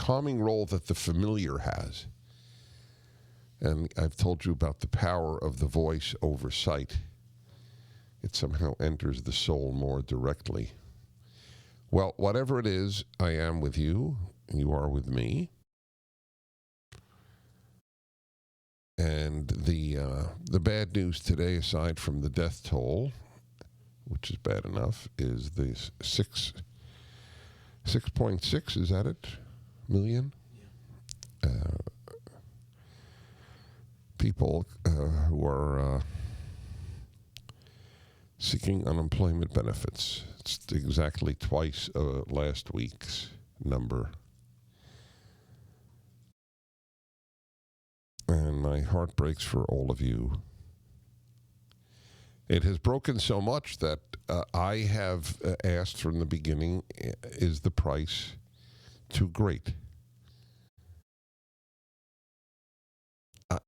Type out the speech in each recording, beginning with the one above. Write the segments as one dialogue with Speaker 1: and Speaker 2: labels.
Speaker 1: calming role that the familiar has. And I've told you about the power of the voice over sight. It somehow enters the soul more directly. Well, whatever it is, I am with you, and you are with me. And the bad news today, aside from the death toll, which is bad enough, is the 6.6, is that it? Million? Yeah. People who are seeking unemployment benefits. It's exactly twice last week's number. And my heart breaks for all of you. It has broken so much that I have asked from the beginning, is the price too great?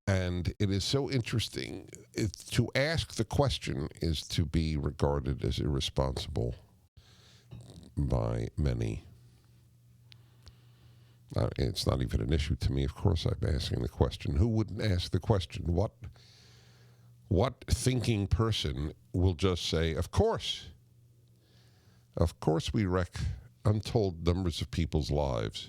Speaker 1: And it is so interesting. To ask the question is to be regarded as irresponsible by many. It's not even an issue to me. Of course, I'm asking the question. Who wouldn't ask the question? What thinking person will just say, of course we wreck untold numbers of people's lives,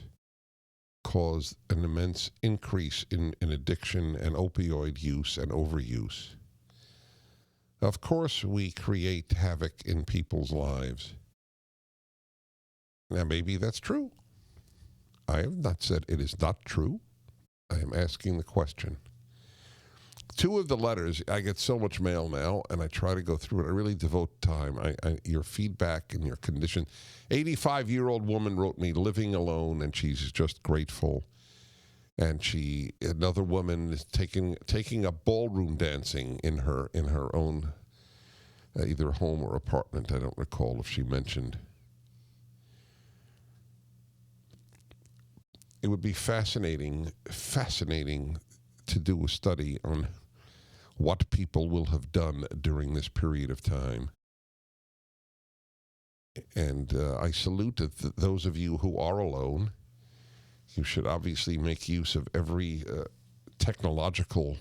Speaker 1: cause an immense increase in addiction and opioid use and overuse. Of course we create havoc in people's lives. Now, maybe that's true. I have not said it is not true. I am asking the question. 2 of the letters, I get so much mail now, and I try to go through it. I really devote time. Your feedback and your condition. 85-year-old woman wrote me, living alone, and she's just grateful. And another woman is taking up ballroom dancing in her own either home or apartment. I don't recall if she mentioned. It would be fascinating to do a study on what people will have done during this period of time. And I salute those of you who are alone. You should obviously make use of every technological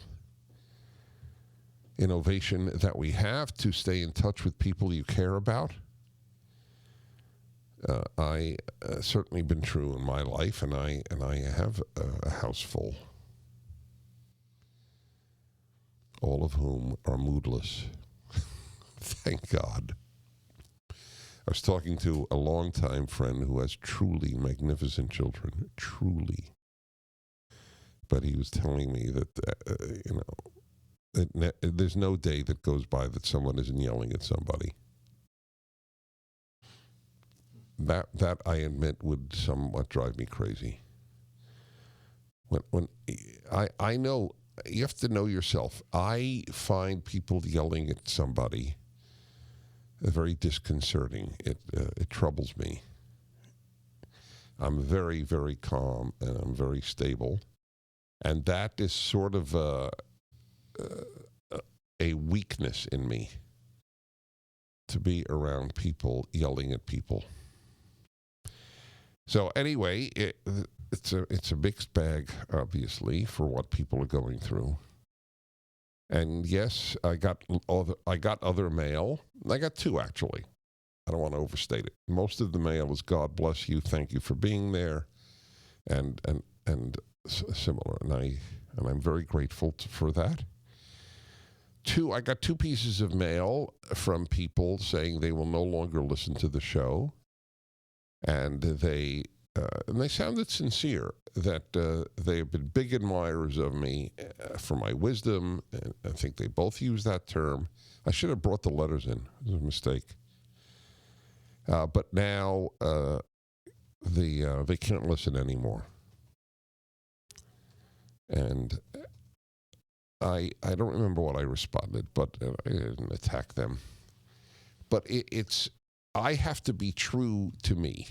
Speaker 1: innovation that we have to stay in touch with people you care about. I certainly been true in my life, and I have a house full, all of whom are moodless. Thank God. I was talking to a longtime friend who has truly magnificent children, truly. But he was telling me that, there's no day that goes by that someone isn't yelling at somebody. That I admit would somewhat drive me crazy. When I know, you have to know yourself. I find people yelling at somebody very disconcerting. It troubles me. I'm very, very calm and I'm very stable, and that is sort of a weakness in me, to be around people yelling at people. So anyway, it's a mixed bag, obviously, for what people are going through. And yes, I got other mail. I got 2, actually. I don't want to overstate it. Most of the mail is God bless you, thank you for being there, and similar. And I'm very grateful for that. 2, I got 2 pieces of mail from people saying they will no longer listen to the show. And they sounded sincere, that they have been big admirers of me for my wisdom, and I think they both use that term. I should have brought the letters in. It was a mistake. But now they can't listen anymore. And I don't remember what I responded, but I didn't attack them. But I have to be true to me.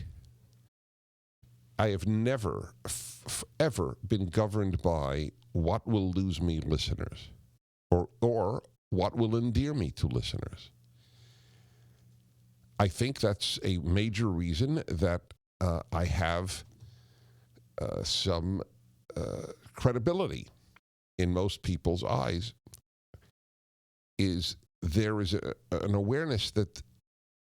Speaker 1: I have never, ever been governed by what will lose me listeners or what will endear me to listeners. I think that's a major reason that I have some credibility in most people's eyes, is there is an awareness that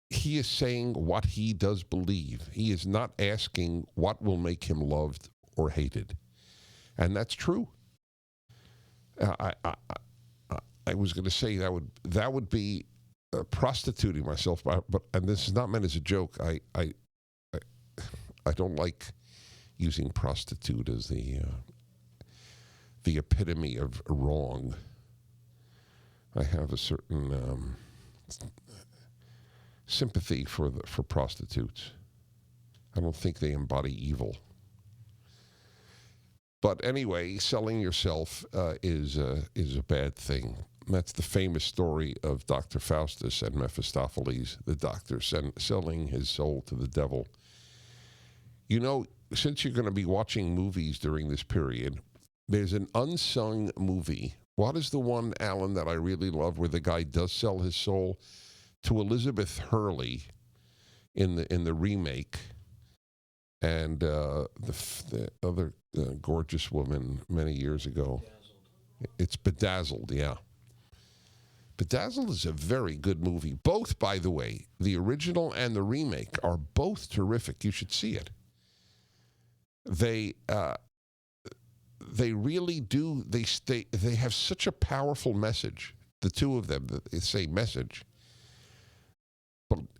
Speaker 1: he is saying what he does believe. He is not asking what will make him loved or hated. And that's true. I was going to say that would be prostituting myself, but and this is not meant as a joke. I don't like using prostitute as the epitome of wrong. I have a certain sympathy for prostitutes. I don't think they embody evil. But anyway, selling yourself is a bad thing. That's the famous story of Dr. Faustus and Mephistopheles, the doctor selling his soul to the devil. You know, since you're going to be watching movies during this period, there's an unsung movie. What is the one, Alan, that I really love where the guy does sell his soul to Elizabeth Hurley in the remake, and the other gorgeous woman many years ago? Bedazzled. It's Bedazzled, yeah. Bedazzled is a very good movie. Both, by the way, the original and the remake are both terrific. You should see it. They really do. They have such a powerful message. The two of them, they say message.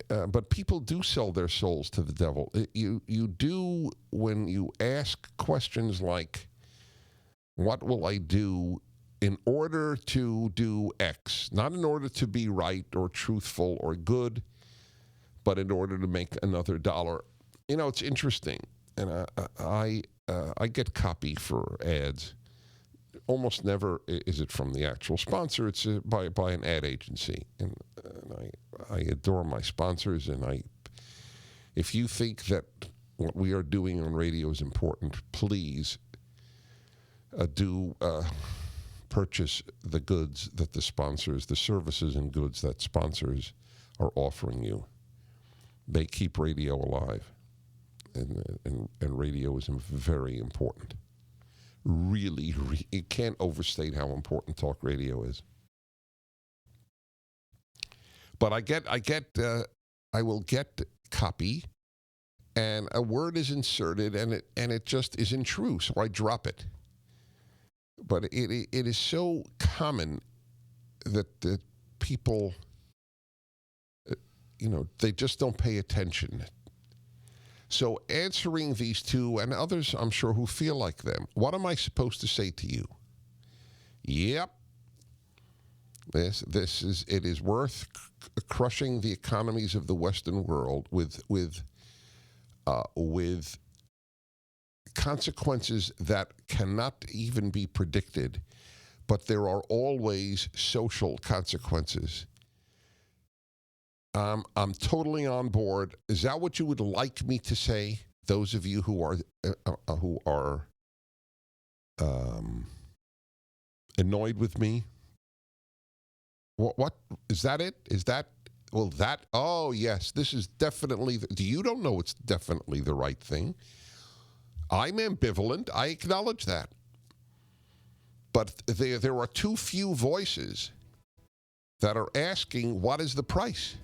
Speaker 1: But people do sell their souls to the devil. You do when you ask questions like, "What will I do in order to do X?" Not in order to be right or truthful or good, but in order to make another dollar. You know, it's interesting, and I get copy for ads. Almost never is it from the actual sponsor. It's by an ad agency, and I adore my sponsors. And if you think that what we are doing on radio is important, please do purchase the goods that the services and goods that sponsors are offering you. They keep radio alive, and radio is very important. Really, you can't overstate how important talk radio is. But I will get copy, and a word is inserted, and it just isn't true, so I drop it. But it is so common that people, they just don't pay attention. So answering these two and others, I'm sure, who feel like them, what am I supposed to say to you? Yep. It is worth crushing the economies of the Western world with consequences that cannot even be predicted, but there are always social consequences. I'm totally on board. Is that what you would like me to say? Those of you who are annoyed with me. What is that? Oh yes, this is definitely. You don't know it's definitely the right thing. I'm ambivalent. I acknowledge that. But there are too few voices that are asking, what is the price?